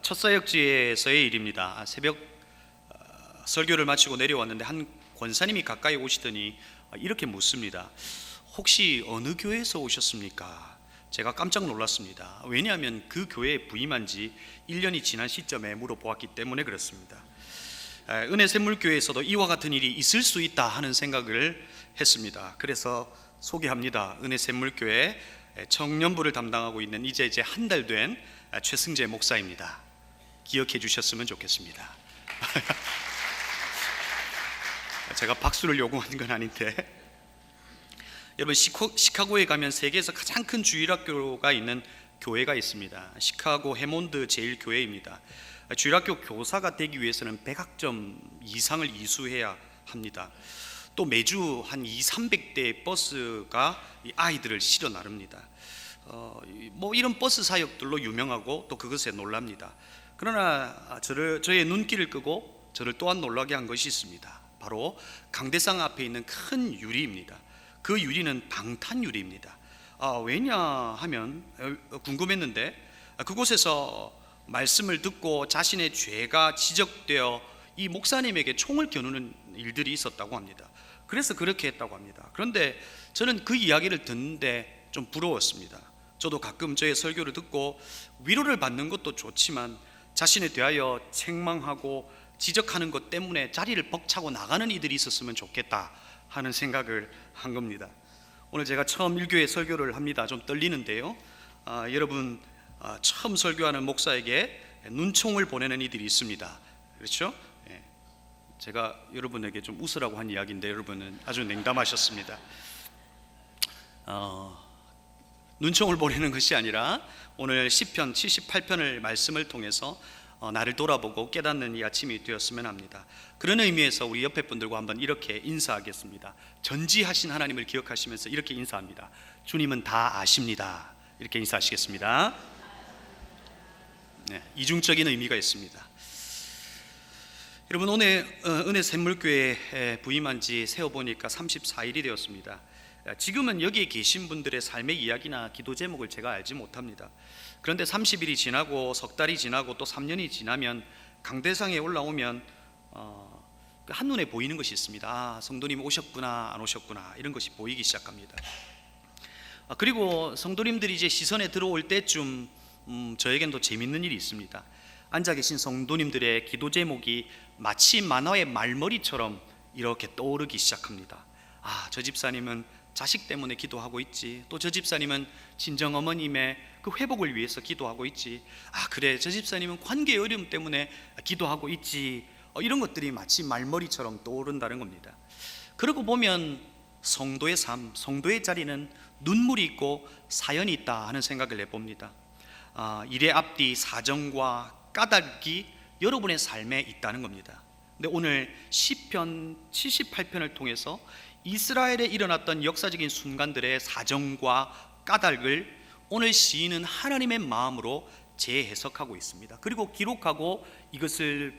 첫 사역지에서의 일입니다. 새벽 설교를 마치고 내려왔는데 한 권사님이 가까이 오시더니 이렇게 묻습니다. 혹시 어느 교회에서 오셨습니까? 제가 깜짝 놀랐습니다. 왜냐하면 그 교회에 부임한 지 1년이 지난 시점에 물어보았기 때문에 그렇습니다. 은혜샘물교회에서도 이와 같은 일이 있을 수 있다 하는 생각을 했습니다. 그래서 소개합니다. 은혜샘물교회 청년부를 담당하고 있는 이제 한 달 된 최승재 목사입니다. 기억해 주셨으면 좋겠습니다. 제가 박수를 요구하는 건 아닌데, 여러분, 시카고에 가면 세계에서 가장 큰 주일학교가 있는 교회가 있습니다. 시카고 해몬드 제일교회입니다. 주일학교 교사가 되기 위해서는 100학점 이상을 이수해야 합니다. 또 매주 한 200~300대의 버스가 이 아이들을 실어 나릅니다. 이런 버스 사역들로 유명하고 또 그것에 놀랍니다. 그러나 저의 눈길을 끄고 저를 또한 놀라게 한 것이 있습니다. 바로 강대상 앞에 있는 큰 유리입니다. 그 유리는 방탄유리입니다. 왜냐하면 궁금했는데, 그곳에서 말씀을 듣고 자신의 죄가 지적되어 이 목사님에게 총을 겨누는 일들이 있었다고 합니다. 그래서 그렇게 했다고 합니다. 그런데 저는 그 이야기를 듣는데 좀 부러웠습니다. 저도 가끔 저의 설교를 듣고 위로를 받는 것도 좋지만 자신에 대하여 책망하고 지적하는 것 때문에 자리를 벅차고 나가는 이들이 있었으면 좋겠다 하는 생각을 한 겁니다. 오늘 제가 처음 일교회 설교를 합니다. 좀 떨리는데요. 여러분, 처음 설교하는 목사에게 눈총을 보내는 이들이 있습니다. 그렇죠? 제가 여러분에게 좀 웃으라고 한 이야기인데 여러분은 아주 냉담하셨습니다. 눈총을 보내는 것이 아니라 오늘 시편 78편을 말씀을 통해서 나를 돌아보고 깨닫는 이 아침이 되었으면 합니다. 그런 의미에서 우리 옆에 분들과 한번 이렇게 인사하겠습니다. 전지하신 하나님을 기억하시면서 이렇게 인사합니다. 주님은 다 아십니다. 이렇게 인사하시겠습니다. 이중적인 의미가 있습니다. 여러분, 오늘 은혜샘물교회에 부임한 지 세어보니까 34일이 되었습니다. 지금은 여기에 계신 분들의 삶의 이야기나 기도 제목을 제가 알지 못합니다. 그런데 30일이 지나고 석 달이 지나고 또 3년이 지나면 강대상에 올라오면 한눈에 보이는 것이 있습니다. 성도님 오셨구나 안 오셨구나 이런 것이 보이기 시작합니다. 그리고 성도님들이 이제 시선에 들어올 때쯤 저에겐 또 재밌는 일이 있습니다. 앉아 계신 성도님들의 기도 제목이 마치 만화의 말머리처럼 이렇게 떠오르기 시작합니다. 저 집사님은 자식 때문에 기도하고 있지. 또 저 집사님은 친정어머님의 그 회복을 위해서 기도하고 있지. 그래, 저 집사님은 관계 어려움 때문에 기도하고 있지. 이런 것들이 마치 말머리처럼 떠오른다는 겁니다. 그러고 보면 성도의 삶, 성도의 자리는 눈물이 있고 사연이 있다 하는 생각을 해봅니다. 일의 앞뒤 사정과 까닭이 여러분의 삶에 있다는 겁니다. 근데 오늘 시편 78편을 통해서 이스라엘에 일어났던 역사적인 순간들의 사정과 까닭을 오늘 시인은 하나님의 마음으로 재해석하고 있습니다. 그리고 기록하고 이것을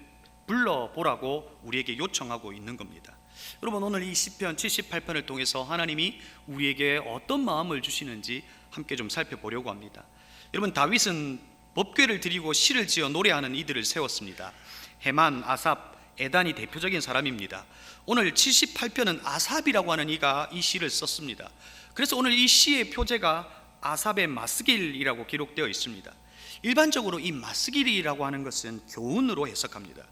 불러보라고 우리에게 요청하고 있는 겁니다. 여러분, 오늘 이 시편 78편을 통해서 하나님이 우리에게 어떤 마음을 주시는지 함께 좀 살펴보려고 합니다. 여러분, 다윗은 법궤를 드리고 시를 지어 노래하는 이들을 세웠습니다. 헤만, 아삽, 에단이 대표적인 사람입니다. 오늘 78편은 아삽이라고 하는 이가 이 시를 썼습니다. 그래서 오늘 이 시의 표제가 아삽의 마스길이라고 기록되어 있습니다. 일반적으로 이 마스길이라고 하는 것은 교훈으로 해석합니다.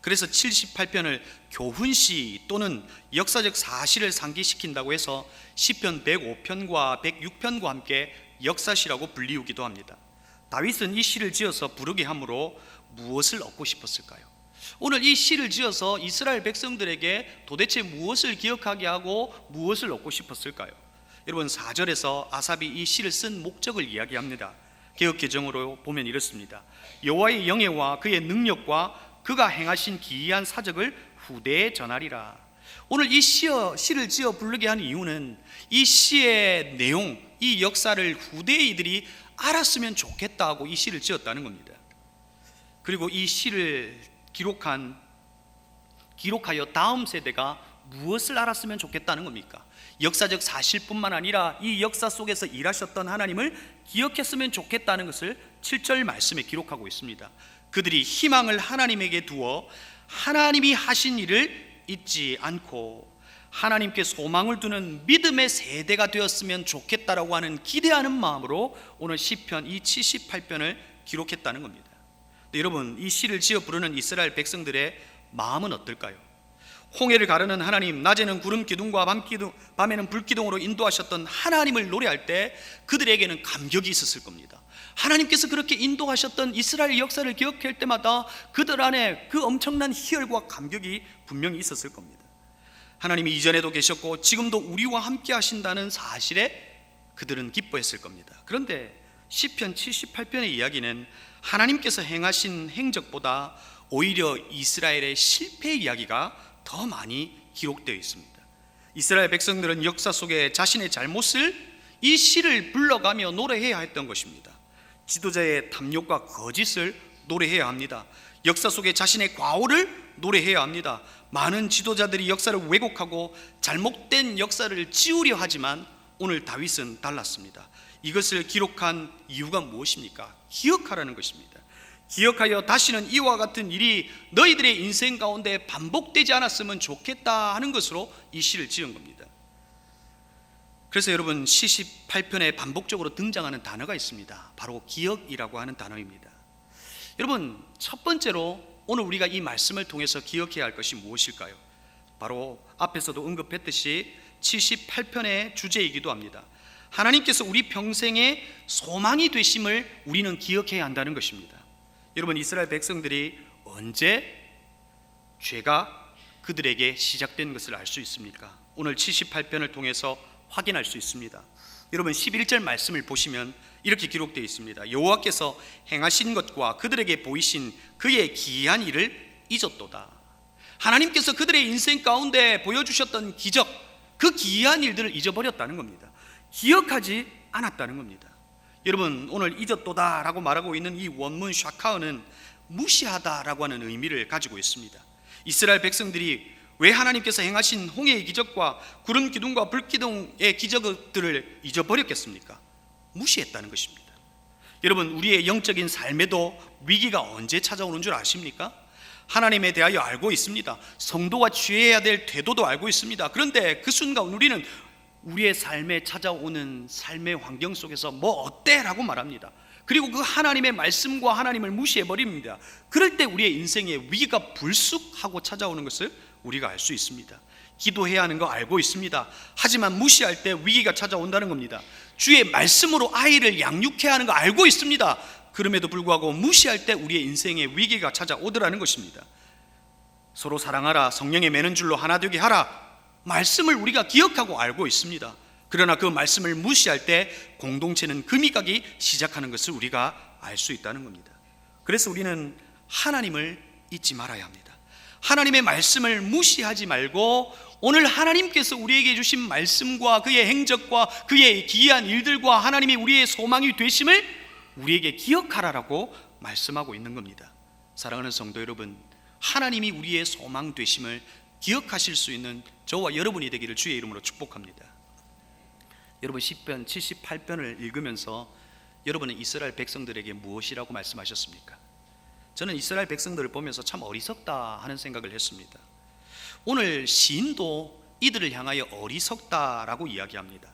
그래서 78편을 교훈시 또는 역사적 사실을 상기시킨다고 해서 시편 105편과 106편과 함께 역사시라고 불리우기도 합니다. 다윗은 이 시를 지어서 부르게 함으로 무엇을 얻고 싶었을까요? 오늘 이 시를 지어서 이스라엘 백성들에게 도대체 무엇을 기억하게 하고 무엇을 얻고 싶었을까요? 여러분, 4절에서 아삽이 이 시를 쓴 목적을 이야기합니다. 개역개정으로 보면 이렇습니다. 여호와의 영예와 그의 능력과 그가 행하신 기이한 사적을 후대에 전하리라. 오늘 이 시를 지어 부르게 한 이유는 이 시의 내용, 이 역사를 후대의 이들이 알았으면 좋겠다고 이 시를 지었다는 겁니다. 그리고 이 시를 기록하여 다음 세대가 무엇을 알았으면 좋겠다는 겁니까? 역사적 사실뿐만 아니라 이 역사 속에서 일하셨던 하나님을 기억했으면 좋겠다는 것을 7절 말씀에 기록하고 있습니다. 그들이 희망을 하나님에게 두어 하나님이 하신 일을 잊지 않고 하나님께 소망을 두는 믿음의 세대가 되었으면 좋겠다라고 하는 기대하는 마음으로 오늘 시편 이 78편을 기록했다는 겁니다. 여러분, 이 시를 지어 부르는 이스라엘 백성들의 마음은 어떨까요? 홍해를 가르는 하나님, 낮에는 구름 기둥과 밤에는 불 기둥으로 인도하셨던 하나님을 노래할 때 그들에게는 감격이 있었을 겁니다. 하나님께서 그렇게 인도하셨던 이스라엘 역사를 기억할 때마다 그들 안에 그 엄청난 희열과 감격이 분명히 있었을 겁니다. 하나님이 이전에도 계셨고 지금도 우리와 함께 하신다는 사실에 그들은 기뻐했을 겁니다. 그런데 시편 78편의 이야기는 하나님께서 행하신 행적보다 오히려 이스라엘의 실패 이야기가 더 많이 기록되어 있습니다. 이스라엘 백성들은 역사 속에 자신의 잘못을 이 시를 불러가며 노래해야 했던 것입니다. 지도자의 탐욕과 거짓을 노래해야 합니다. 역사 속에 자신의 과오를 노래해야 합니다. 많은 지도자들이 역사를 왜곡하고 잘못된 역사를 지우려 하지만 오늘 다윗은 달랐습니다. 이것을 기록한 이유가 무엇입니까? 기억하라는 것입니다. 기억하여 다시는 이와 같은 일이 너희들의 인생 가운데 반복되지 않았으면 좋겠다 하는 것으로 이 시를 지은 겁니다. 그래서 여러분, 78편에 반복적으로 등장하는 단어가 있습니다. 바로 기억이라고 하는 단어입니다. 여러분, 첫 번째로 오늘 우리가 이 말씀을 통해서 기억해야 할 것이 무엇일까요? 바로 앞에서도 언급했듯이 78편의 주제이기도 합니다. 하나님께서 우리 평생의 소망이 되심을 우리는 기억해야 한다는 것입니다. 여러분, 이스라엘 백성들이 언제 죄가 그들에게 시작된 것을 알 수 있습니까? 오늘 78편을 통해서 확인할 수 있습니다. 여러분, 11절 말씀을 보시면 이렇게 기록되어 있습니다. 여호와께서 행하신 것과 그들에게 보이신 그의 기이한 일을 잊었도다. 하나님께서 그들의 인생 가운데 보여주셨던 기적, 그 기이한 일들을 잊어버렸다는 겁니다. 기억하지 않았다는 겁니다. 여러분, 오늘 잊었도다 라고 말하고 있는 이 원문 샤카흐는 무시하다라고 하는 의미를 가지고 있습니다. 이스라엘 백성들이 왜 하나님께서 행하신 홍해의 기적과 구름 기둥과 불 기둥의 기적들을 잊어버렸겠습니까? 무시했다는 것입니다. 여러분, 우리의 영적인 삶에도 위기가 언제 찾아오는 줄 아십니까? 하나님에 대하여 알고 있습니다. 성도가 취해야 될 태도도 알고 있습니다. 그런데 그 순간 우리는 우리의 삶에 찾아오는 삶의 환경 속에서 뭐 어때? 라고 말합니다. 그리고 그 하나님의 말씀과 하나님을 무시해버립니다. 그럴 때 우리의 인생에 위기가 불쑥하고 찾아오는 것을 우리가 알 수 있습니다. 기도해야 하는 거 알고 있습니다. 하지만 무시할 때 위기가 찾아온다는 겁니다. 주의 말씀으로 아이를 양육해야 하는 거 알고 있습니다. 그럼에도 불구하고 무시할 때 우리의 인생에 위기가 찾아오더라는 것입니다. 서로 사랑하라, 성령의 매는 줄로 하나 되게 하라, 말씀을 우리가 기억하고 알고 있습니다. 그러나 그 말씀을 무시할 때 공동체는 금이 가기 시작하는 것을 우리가 알 수 있다는 겁니다. 그래서 우리는 하나님을 잊지 말아야 합니다. 하나님의 말씀을 무시하지 말고 오늘 하나님께서 우리에게 주신 말씀과 그의 행적과 그의 기이한 일들과 하나님이 우리의 소망이 되심을 우리에게 기억하라라고 말씀하고 있는 겁니다. 사랑하는 성도 여러분, 하나님이 우리의 소망 되심을 기억하실 수 있는 저와 여러분이 되기를 주의 이름으로 축복합니다. 여러분, 시편 78편을 읽으면서 여러분은 이스라엘 백성들에게 무엇이라고 말씀하셨습니까? 저는 이스라엘 백성들을 보면서 참 어리석다 하는 생각을 했습니다. 오늘 시인도 이들을 향하여 어리석다라고 이야기합니다.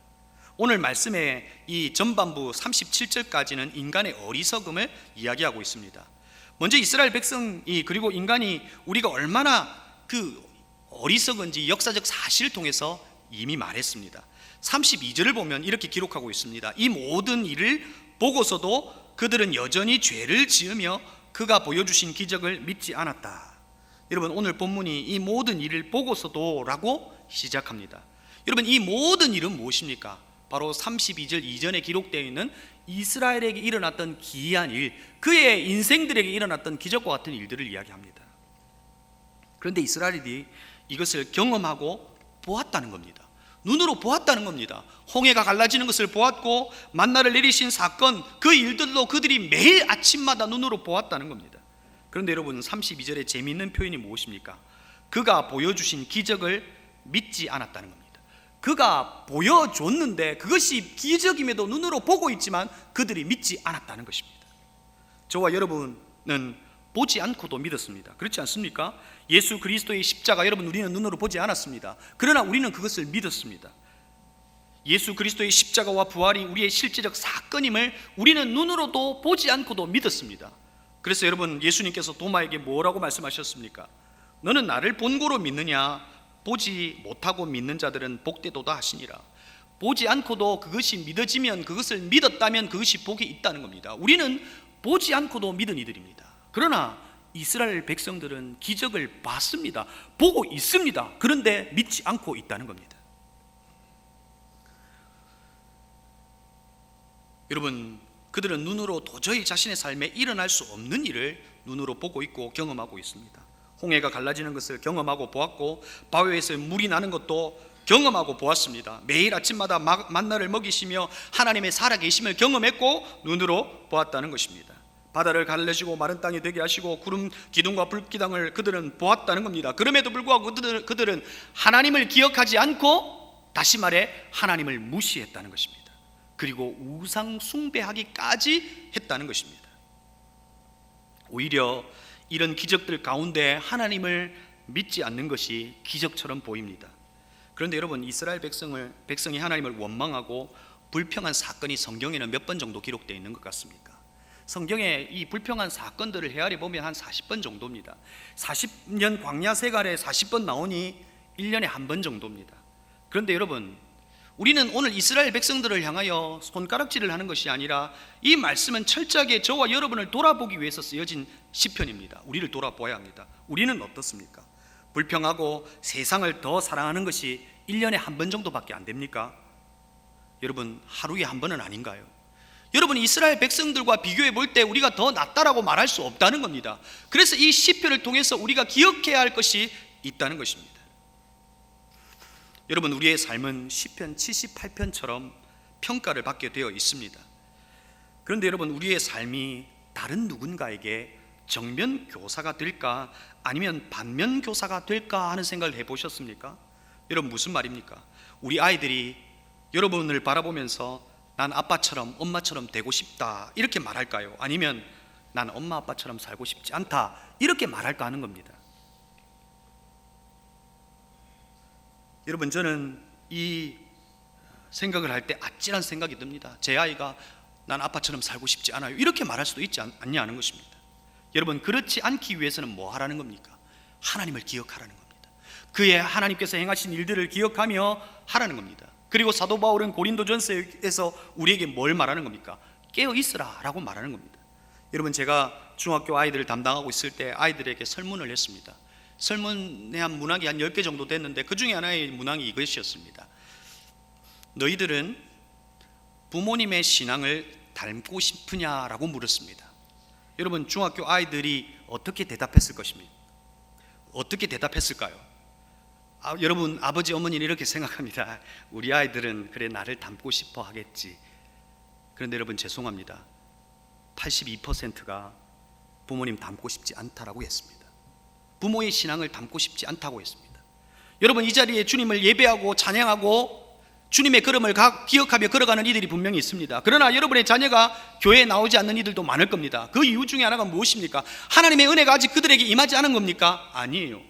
오늘 말씀의 이 전반부 37절까지는 인간의 어리석음을 이야기하고 있습니다. 먼저 이스라엘 백성이 그리고 인간이 우리가 얼마나 그 어리석은지 역사적 사실을 통해서 이미 말했습니다. 32절을 보면 이렇게 기록하고 있습니다. 이 모든 일을 보고서도 그들은 여전히 죄를 지으며 그가 보여주신 기적을 믿지 않았다. 여러분, 오늘 본문이 이 모든 일을 보고서도 라고 시작합니다. 여러분, 이 모든 일은 무엇입니까? 바로 32절 이전에 기록되어 있는 이스라엘에게 일어났던 기이한 일, 그의 인생들에게 일어났던 기적과 같은 일들을 이야기합니다. 그런데 이스라엘이 이것을 경험하고 보았다는 겁니다. 눈으로 보았다는 겁니다. 홍해가 갈라지는 것을 보았고 만나를 내리신 사건, 그 일들도 그들이 매일 아침마다 눈으로 보았다는 겁니다. 그런데 여러분, 32절의 재미있는 표현이 무엇입니까? 그가 보여주신 기적을 믿지 않았다는 겁니다. 그가 보여줬는데 그것이 기적임에도 눈으로 보고 있지만 그들이 믿지 않았다는 것입니다. 저와 여러분은 보지 않고도 믿었습니다. 그렇지 않습니까? 예수 그리스도의 십자가, 여러분, 우리는 눈으로 보지 않았습니다. 그러나 우리는 그것을 믿었습니다. 예수 그리스도의 십자가와 부활이 우리의 실제적 사건임을 우리는 눈으로도 보지 않고도 믿었습니다. 그래서 여러분, 예수님께서 도마에게 뭐라고 말씀하셨습니까? 너는 나를 본고로 믿느냐? 보지 못하고 믿는 자들은 복되도다 하시니라. 보지 않고도 그것이 믿어지면, 그것을 믿었다면 그것이 복이 있다는 겁니다. 우리는 보지 않고도 믿은 이들입니다. 그러나 이스라엘 백성들은 기적을 봤습니다. 보고 있습니다. 그런데 믿지 않고 있다는 겁니다. 여러분, 그들은 눈으로 도저히 자신의 삶에 일어날 수 없는 일을 눈으로 보고 있고 경험하고 있습니다. 홍해가 갈라지는 것을 경험하고 보았고, 바위에서 물이 나는 것도 경험하고 보았습니다. 매일 아침마다 만나를 먹이시며 하나님의 살아계심을 경험했고 눈으로 보았다는 것입니다. 바다를 갈라지고 마른 땅이 되게 하시고 구름 기둥과 불 기둥을 그들은 보았다는 겁니다. 그럼에도 불구하고 그들은 하나님을 기억하지 않고, 다시 말해 하나님을 무시했다는 것입니다. 그리고 우상 숭배하기까지 했다는 것입니다. 오히려 이런 기적들 가운데 하나님을 믿지 않는 것이 기적처럼 보입니다. 그런데 여러분, 이스라엘 백성이 하나님을 원망하고 불평한 사건이 성경에는 몇 번 정도 기록되어 있는 것 같습니까? 성경에 이 불평한 사건들을 헤아려 보면 한 40번 정도입니다. 40년 광야 생활에 40번 나오니 1년에 한 번 정도입니다. 그런데 여러분, 우리는 오늘 이스라엘 백성들을 향하여 손가락질을 하는 것이 아니라 이 말씀은 철저하게 저와 여러분을 돌아보기 위해서 쓰여진 시편입니다. 우리를 돌아보아야 합니다. 우리는 어떻습니까? 불평하고 세상을 더 사랑하는 것이 1년에 한 번 정도밖에 안 됩니까? 여러분, 하루에 한 번은 아닌가요? 여러분, 이스라엘 백성들과 비교해 볼 때 우리가 더 낫다라고 말할 수 없다는 겁니다. 그래서 이 시편을 통해서 우리가 기억해야 할 것이 있다는 것입니다. 여러분, 우리의 삶은 시편 78편처럼 평가를 받게 되어 있습니다. 그런데 여러분, 우리의 삶이 다른 누군가에게 정면 교사가 될까 아니면 반면 교사가 될까 하는 생각을 해보셨습니까? 여러분, 무슨 말입니까? 우리 아이들이 여러분을 바라보면서 난 아빠처럼 엄마처럼 되고 싶다 이렇게 말할까요? 아니면 난 엄마 아빠처럼 살고 싶지 않다 이렇게 말할까 하는 겁니다. 여러분, 저는 이 생각을 할 때 아찔한 생각이 듭니다. 제 아이가 난 아빠처럼 살고 싶지 않아요 이렇게 말할 수도 있지 않냐 하는 것입니다. 여러분, 그렇지 않기 위해서는 뭐 하라는 겁니까? 하나님을 기억하라는 겁니다. 그의 하나님께서 행하신 일들을 기억하며 하라는 겁니다. 그리고 사도 바울은 고린도전서에서 우리에게 뭘 말하는 겁니까? 깨어 있으라 라고 말하는 겁니다. 여러분, 제가 중학교 아이들을 담당하고 있을 때 아이들에게 설문을 했습니다. 설문에 한 문항이 한 10개 정도 됐는데 그 중에 하나의 문항이 이것이었습니다. 너희들은 부모님의 신앙을 닮고 싶으냐라고 물었습니다. 여러분, 중학교 아이들이 어떻게 대답했을 것입니까? 어떻게 대답했을까요? 여러분, 아버지 어머니는 이렇게 생각합니다. 우리 아이들은 그래 나를 닮고 싶어 하겠지. 그런데 여러분, 죄송합니다. 82%가 부모님 닮고 싶지 않다라고 했습니다. 부모의 신앙을 닮고 싶지 않다고 했습니다. 여러분, 이 자리에 주님을 예배하고 찬양하고 주님의 걸음을 기억하며 걸어가는 이들이 분명히 있습니다. 그러나 여러분의 자녀가 교회에 나오지 않는 이들도 많을 겁니다. 그 이유 중에 하나가 무엇입니까? 하나님의 은혜가 아직 그들에게 임하지 않은 겁니까? 아니에요.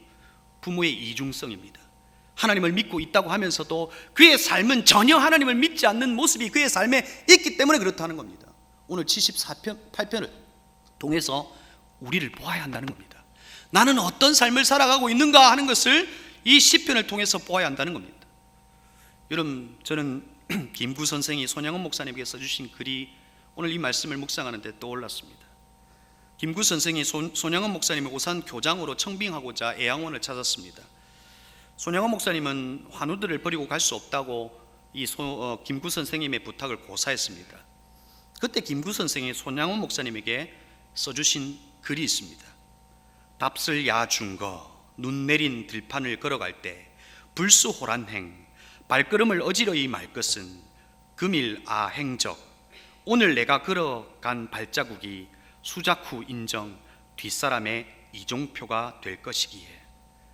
부모의 이중성입니다. 하나님을 믿고 있다고 하면서도 그의 삶은 전혀 하나님을 믿지 않는 모습이 그의 삶에 있기 때문에 그렇다는 겁니다. 오늘 78편을 통해서 우리를 보아야 한다는 겁니다. 나는 어떤 삶을 살아가고 있는가 하는 것을 이 시편을 통해서 보아야 한다는 겁니다. 여러분, 저는 김구 선생이 손양원 목사님에게 써주신 글이 오늘 이 말씀을 묵상하는 데 떠올랐습니다. 김구 선생이 손양원 목사님의 오산 교장으로 청빙하고자 애양원을 찾았습니다. 손양원 목사님은 환우들을 버리고 갈 수 없다고 김구 선생님의 부탁을 고사했습니다. 그때 김구 선생이 손양원 목사님에게 써주신 글이 있습니다. 답슬 야중거 눈 내린 들판을 걸어갈 때 불수호란행 발걸음을 어지러이 말 것은 금일 아행적 오늘 내가 걸어간 발자국이 수작 후 인정 뒷사람의 이종표가 될 것이기에.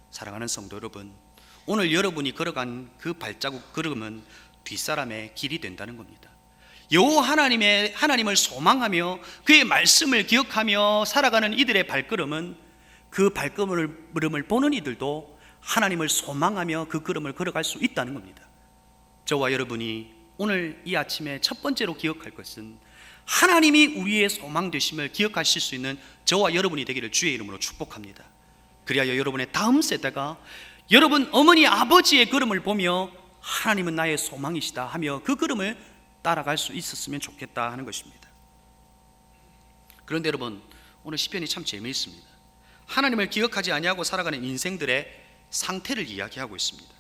사랑하는 성도 여러분, 오늘 여러분이 걸어간 그 발자국 걸음은 뒷사람의 길이 된다는 겁니다. 여호와 하나님을 소망하며 그의 말씀을 기억하며 살아가는 이들의 발걸음은 그 발걸음을 보는 이들도 하나님을 소망하며 그 걸음을 걸어갈 수 있다는 겁니다. 저와 여러분이 오늘 이 아침에 첫 번째로 기억할 것은 하나님이 우리의 소망 되심을 기억하실 수 있는 저와 여러분이 되기를 주의 이름으로 축복합니다. 그리하여 여러분의 다음 세대가 여러분 어머니 아버지의 걸음을 보며 하나님은 나의 소망이시다 하며 그 걸음을 따라갈 수 있었으면 좋겠다 하는 것입니다. 그런데 여러분, 오늘 시편이 참 재미있습니다. 하나님을 기억하지 아니하고 살아가는 인생들의 상태를 이야기하고 있습니다.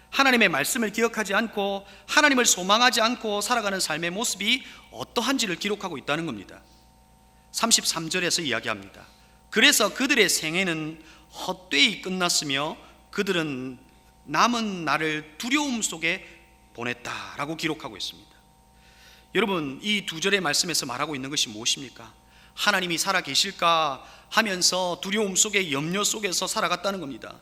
하나님의 말씀을 기억하지 않고 하나님을 소망하지 않고 살아가는 삶의 모습이 어떠한지를 기록하고 있다는 겁니다. 33절에서 이야기합니다. 그래서 그들의 생애는 헛되이 끝났으며 그들은 남은 날을 두려움 속에 보냈다라고 기록하고 있습니다. 여러분, 이 두 절의 말씀에서 말하고 있는 것이 무엇입니까? 하나님이 살아계실까 하면서 두려움 속에 염려 속에서 살아갔다는 겁니다.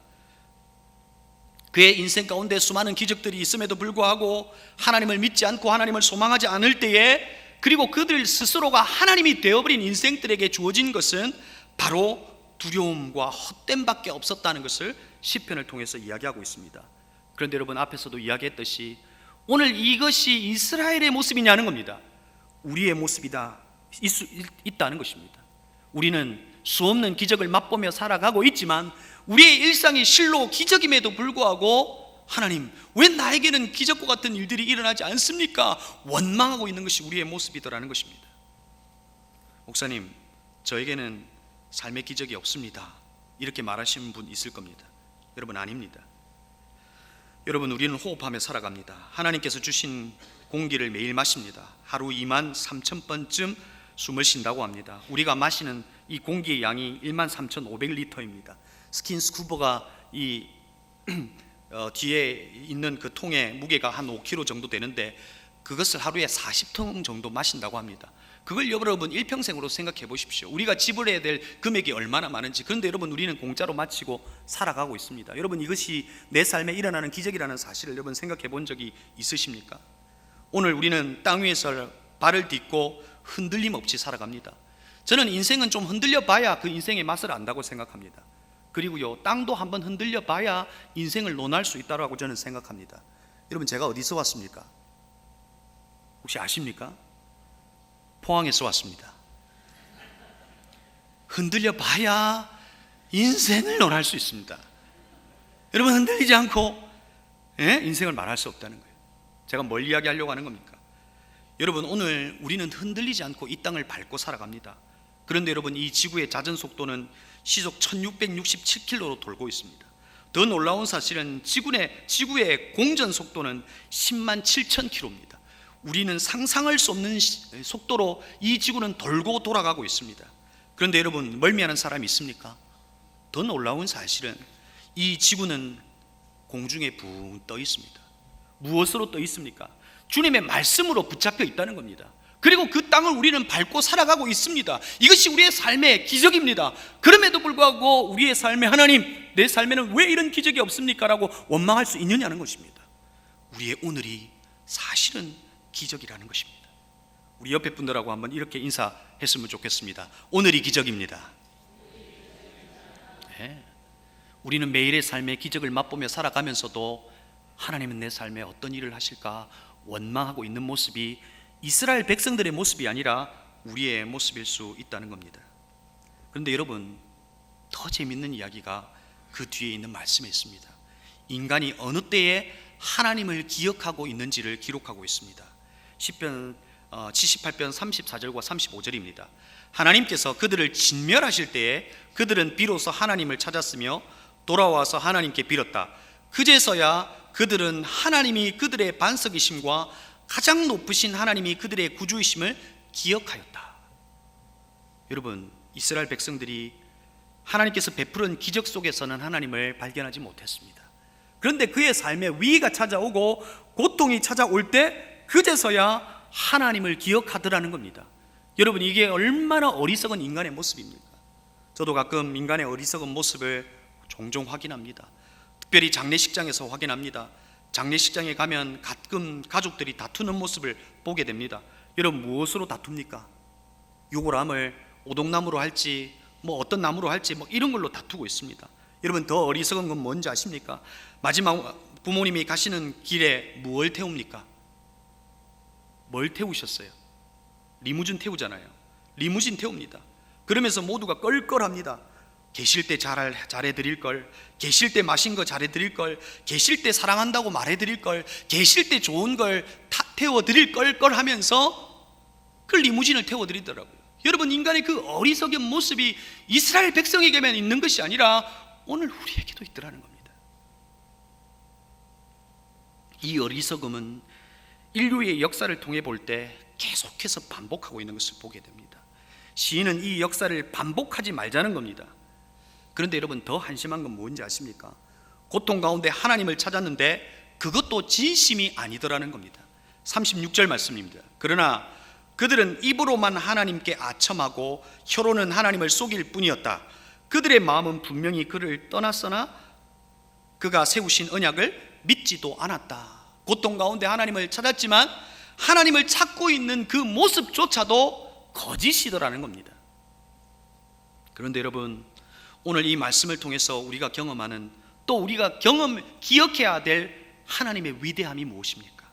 그의 인생 가운데 수많은 기적들이 있음에도 불구하고 하나님을 믿지 않고 하나님을 소망하지 않을 때에, 그리고 그들 스스로가 하나님이 되어버린 인생들에게 주어진 것은 바로 두려움과 헛됨밖에 없었다는 것을 시편을 통해서 이야기하고 있습니다. 그런데 여러분, 앞에서도 이야기했듯이 오늘 이것이 이스라엘의 모습이냐는 겁니다. 우리의 모습이다 있다는 것입니다. 우리는 수없는 기적을 맛보며 살아가고 있지만 우리의 일상이 실로 기적임에도 불구하고 하나님, 왜 나에게는 기적과 같은 일들이 일어나지 않습니까? 원망하고 있는 것이 우리의 모습이더라는 것입니다. 목사님, 저에게는 삶의 기적이 없습니다, 이렇게 말하시는 분 있을 겁니다. 여러분, 아닙니다. 여러분, 우리는 호흡하며 살아갑니다. 하나님께서 주신 공기를 매일 마십니다. 하루 23,000번쯤 숨을 쉰다고 합니다. 우리가 마시는 이 공기의 양이 13,500리터입니다. 스킨스쿠버가 이 뒤에 있는 그 통의 무게가 한 5kg 정도 되는데 그것을 하루에 40통 정도 마신다고 합니다. 그걸 여러분 일평생으로 생각해 보십시오. 우리가 지불해야 될 금액이 얼마나 많은지. 그런데 여러분, 우리는 공짜로 마치고 살아가고 있습니다. 여러분, 이것이 내 삶에 일어나는 기적이라는 사실을 여러분 생각해 본 적이 있으십니까? 오늘 우리는 땅 위에서 발을 딛고 흔들림 없이 살아갑니다. 저는 인생은 좀 흔들려 봐야 그 인생의 맛을 안다고 생각합니다. 그리고요, 땅도 한번 흔들려 봐야 인생을 논할 수 있다고 저는 생각합니다. 여러분, 제가 어디서 왔습니까? 혹시 아십니까? 포항에서 왔습니다. 흔들려 봐야 인생을 논할 수 있습니다. 여러분, 흔들리지 않고 인생을 말할 수 없다는 거예요. 제가 뭘 이야기하려고 하는 겁니까? 여러분, 오늘 우리는 흔들리지 않고 이 땅을 밟고 살아갑니다. 그런데 여러분, 이 지구의 자전 속도는 시속 1667km로 돌고 있습니다. 더 놀라운 사실은 지구의 공전 속도는 10만 7천 km입니다. 우리는 상상할 수 없는 속도로 이 지구는 돌고 돌아가고 있습니다. 그런데 여러분, 멀미하는 사람이 있습니까? 더 놀라운 사실은 이 지구는 공중에 붕 떠 있습니다. 무엇으로 떠 있습니까? 주님의 말씀으로 붙잡혀 있다는 겁니다. 그리고 그 땅을 우리는 밟고 살아가고 있습니다. 이것이 우리의 삶의 기적입니다. 그럼에도 불구하고 우리의 삶에 하나님, 내 삶에는 왜 이런 기적이 없습니까? 라고 원망할 수 있느냐는 것입니다. 우리의 오늘이 사실은 기적이라는 것입니다. 우리 옆에 분들하고 한번 이렇게 인사했으면 좋겠습니다. 오늘이 기적입니다. 네. 우리는 매일의 삶의 기적을 맛보며 살아가면서도 하나님은 내 삶에 어떤 일을 하실까 원망하고 있는 모습이 이스라엘 백성들의 모습이 아니라 우리의 모습일 수 있다는 겁니다. 그런데 여러분, 더 재밌는 이야기가 그 뒤에 있는 말씀에 있습니다. 인간이 어느 때에 하나님을 기억하고 있는지를 기록하고 있습니다. 시편 78편 34절과 35절입니다. 하나님께서 그들을 진멸하실 때에 그들은 비로소 하나님을 찾았으며 돌아와서 하나님께 빌었다. 그제서야 그들은 하나님이 그들의 반석이심과 가장 높으신 하나님이 그들의 구주이심을 기억하였다. 여러분, 이스라엘 백성들이 하나님께서 베푸른 기적 속에서는 하나님을 발견하지 못했습니다. 그런데 그의 삶에 위기가 찾아오고 고통이 찾아올 때 그제서야 하나님을 기억하더라는 겁니다. 여러분, 이게 얼마나 어리석은 인간의 모습입니까? 저도 가끔 인간의 어리석은 모습을 종종 확인합니다. 특별히 장례식장에서 확인합니다. 장례식장에 가면 가끔 가족들이 다투는 모습을 보게 됩니다. 여러분 무엇으로 다툽니까? 유골함을 오동나무로 할지 뭐 어떤 나무로 할지 뭐 이런 걸로 다투고 있습니다. 여러분 더 어리석은 건 뭔지 아십니까? 마지막 부모님이 가시는 길에 뭘 태웁니까? 뭘 태우셨어요? 리무진 태우잖아요. 리무진 태웁니다. 그러면서 모두가 껄껄합니다. 계실 때 잘해드릴 걸, 계실 때 마신 거 잘해드릴 걸, 계실 때 사랑한다고 말해드릴 걸, 계실 때 좋은 걸 태워드릴 걸 하면서 그 리무진을 태워드리더라고요. 여러분 인간의 그 어리석은 모습이 이스라엘 백성에게만 있는 것이 아니라 오늘 우리에게도 있더라는 겁니다. 이 어리석음은 인류의 역사를 통해 볼 때 계속해서 반복하고 있는 것을 보게 됩니다. 시인은 이 역사를 반복하지 말자는 겁니다. 그런데 여러분 더 한심한 건 뭔지 아십니까? 고통 가운데 하나님을 찾았는데 그것도 진심이 아니더라는 겁니다. 36절 말씀입니다. 그러나 그들은 입으로만 하나님께 아첨하고 혀로는 하나님을 속일 뿐이었다. 그들의 마음은 분명히 그를 떠났으나 그가 세우신 언약을 믿지도 않았다. 고통 가운데 하나님을 찾았지만 하나님을 찾고 있는 그 모습조차도 거짓이더라는 겁니다. 그런데 여러분 오늘 이 말씀을 통해서 우리가 경험하는, 또 우리가 기억해야 될 하나님의 위대함이 무엇입니까?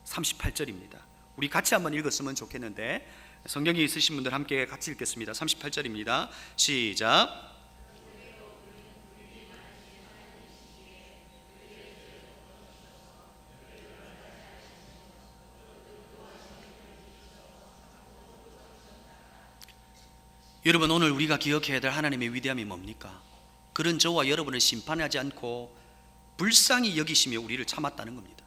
38절입니다. 우리 같이 한번 읽었으면 좋겠는데 성경이 있으신 분들 함께 같이 읽겠습니다. 38절입니다. 시작. 여러분 오늘 우리가 기억해야 될 하나님의 위대함이 뭡니까? 그런 저와 여러분을 심판하지 않고 불쌍히 여기시며 우리를 참았다는 겁니다.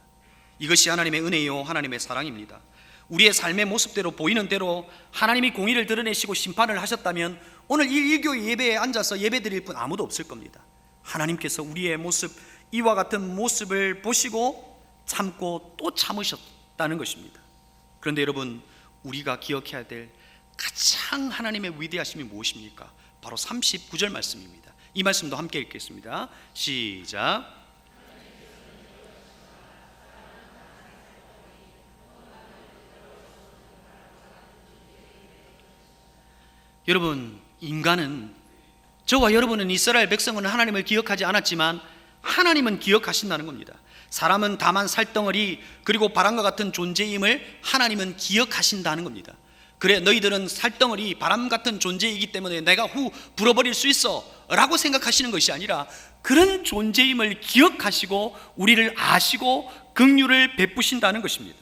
이것이 하나님의 은혜요 하나님의 사랑입니다. 우리의 삶의 모습대로 보이는 대로 하나님이 공의를 드러내시고 심판을 하셨다면 오늘 이 일교회 예배에 앉아서 예배 드릴 분 아무도 없을 겁니다. 하나님께서 우리의 모습, 이와 같은 모습을 보시고 참고 또 참으셨다는 것입니다. 그런데 여러분 우리가 기억해야 될 가장 하나님의 위대하심이 무엇입니까? 바로 39절 말씀입니다. 이 말씀도 함께 읽겠습니다. 시작. 여러분 인간은, 저와 여러분은, 이스라엘 백성은 하나님을 기억하지 않았지만 하나님은 기억하신다는 겁니다. 사람은 다만 살덩어리 그리고 바람과 같은 존재임을 하나님은 기억하신다는 겁니다. 그래 너희들은 살덩어리 바람 같은 존재이기 때문에 내가 불어버릴 수 있어 라고 생각하시는 것이 아니라 그런 존재임을 기억하시고 우리를 아시고 긍휼을 베푸신다는 것입니다.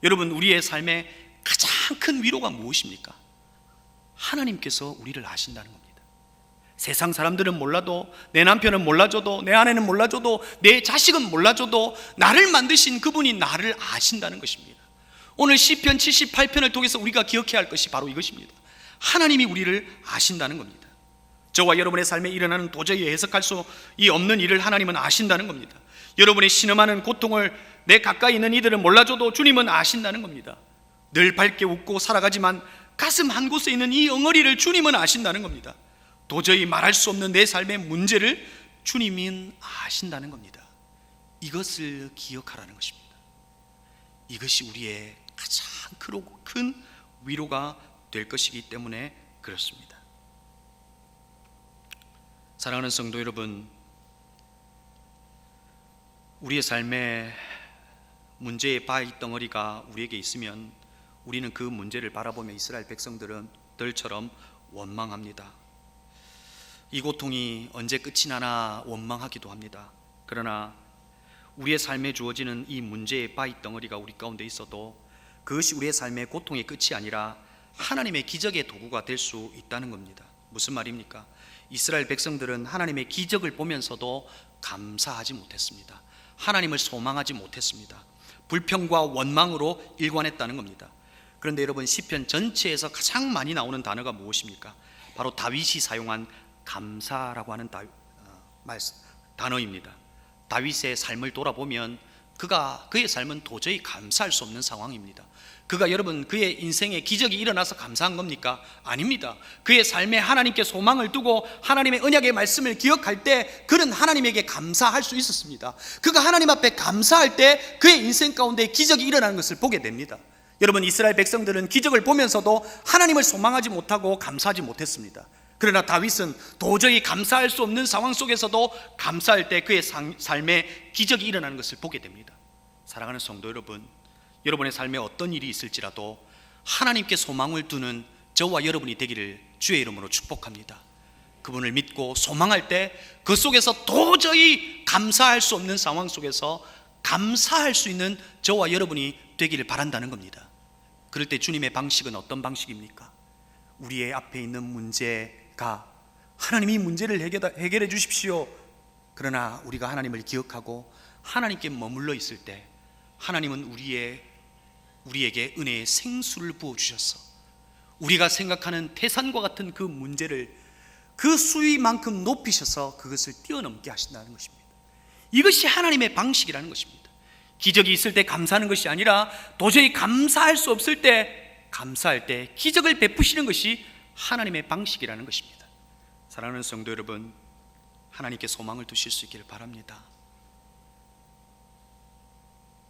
여러분 우리의 삶의 가장 큰 위로가 무엇입니까? 하나님께서 우리를 아신다는 겁니다. 세상 사람들은 몰라도, 내 남편은 몰라줘도, 내 아내는 몰라줘도, 내 자식은 몰라줘도 나를 만드신 그분이 나를 아신다는 것입니다. 오늘 시편 78편을 통해서 우리가 기억해야 할 것이 바로 이것입니다. 하나님이 우리를 아신다는 겁니다. 저와 여러분의 삶에 일어나는 도저히 해석할 수 없는 일을 하나님은 아신다는 겁니다. 여러분의 신음하는 고통을 내 가까이 있는 이들은 몰라줘도 주님은 아신다는 겁니다. 늘 밝게 웃고 살아가지만 가슴 한 곳에 있는 이 엉어리를 주님은 아신다는 겁니다. 도저히 말할 수 없는 내 삶의 문제를 주님은 아신다는 겁니다. 이것을 기억하라는 것입니다. 이것이 우리의 가장 큰 위로가 될 것이기 때문에 그렇습니다. 사랑하는 성도 여러분, 우리의 삶에 문제의 바위덩어리가 우리에게 있으면 우리는 그 문제를 바라보며 이스라엘 백성들처럼 원망합니다. 이 고통이 언제 끝이 나나 원망하기도 합니다. 그러나 우리의 삶에 주어지는 이 문제의 바위덩어리가 우리 가운데 있어도 그것이 우리의 삶의 고통의 끝이 아니라 하나님의 기적의 도구가 될 수 있다는 겁니다. 무슨 말입니까? 이스라엘 백성들은 하나님의 기적을 보면서도 감사하지 못했습니다. 하나님을 소망하지 못했습니다. 불평과 원망으로 일관했다는 겁니다. 그런데 여러분 시편 전체에서 가장 많이 나오는 단어가 무엇입니까? 바로 다윗이 사용한 감사라고 하는 단어입니다. 다윗의 삶을 돌아보면 그의 삶은 도저히 감사할 수 없는 상황입니다. 여러분 그의 인생에 기적이 일어나서 감사한 겁니까? 아닙니다. 그의 삶에 하나님께 소망을 두고 하나님의 언약의 말씀을 기억할 때 그는 하나님에게 감사할 수 있었습니다. 그가 하나님 앞에 감사할 때 그의 인생 가운데 기적이 일어나는 것을 보게 됩니다. 여러분, 이스라엘 백성들은 기적을 보면서도 하나님을 소망하지 못하고 감사하지 못했습니다. 그러나 다윗은 도저히 감사할 수 없는 상황 속에서도 감사할 때 그의 삶에 기적이 일어나는 것을 보게 됩니다. 사랑하는 성도 여러분, 여러분의 삶에 어떤 일이 있을지라도 하나님께 소망을 두는 저와 여러분이 되기를 주의 이름으로 축복합니다. 그분을 믿고 소망할 때 그 속에서 도저히 감사할 수 없는 상황 속에서 감사할 수 있는 저와 여러분이 되기를 바란다는 겁니다. 그럴 때 주님의 방식은 어떤 방식입니까? 우리의 앞에 있는 문제가 하나님이 문제를 해결해 주십시오. 그러나 우리가 하나님을 기억하고 하나님께 머물러 있을 때 하나님은 우리에게 은혜의 생수를 부어주셔서 우리가 생각하는 태산과 같은 그 문제를 그 수위만큼 높이셔서 그것을 뛰어넘게 하신다는 것입니다. 이것이 하나님의 방식이라는 것입니다. 기적이 있을 때 감사하는 것이 아니라 도저히 감사할 수 없을 때 감사할 때 기적을 베푸시는 것이 하나님의 방식이라는 것입니다. 사랑하는 성도 여러분, 하나님께 소망을 두실 수 있기를 바랍니다.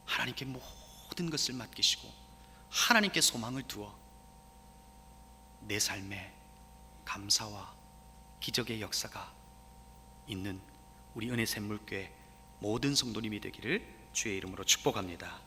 하나님께 모든 것을 맡기시고 하나님께 소망을 두어 내 삶에 감사와 기적의 역사가 있는 우리 은혜 샘물교회 모든 성도님이 되기를 주의 이름으로 축복합니다.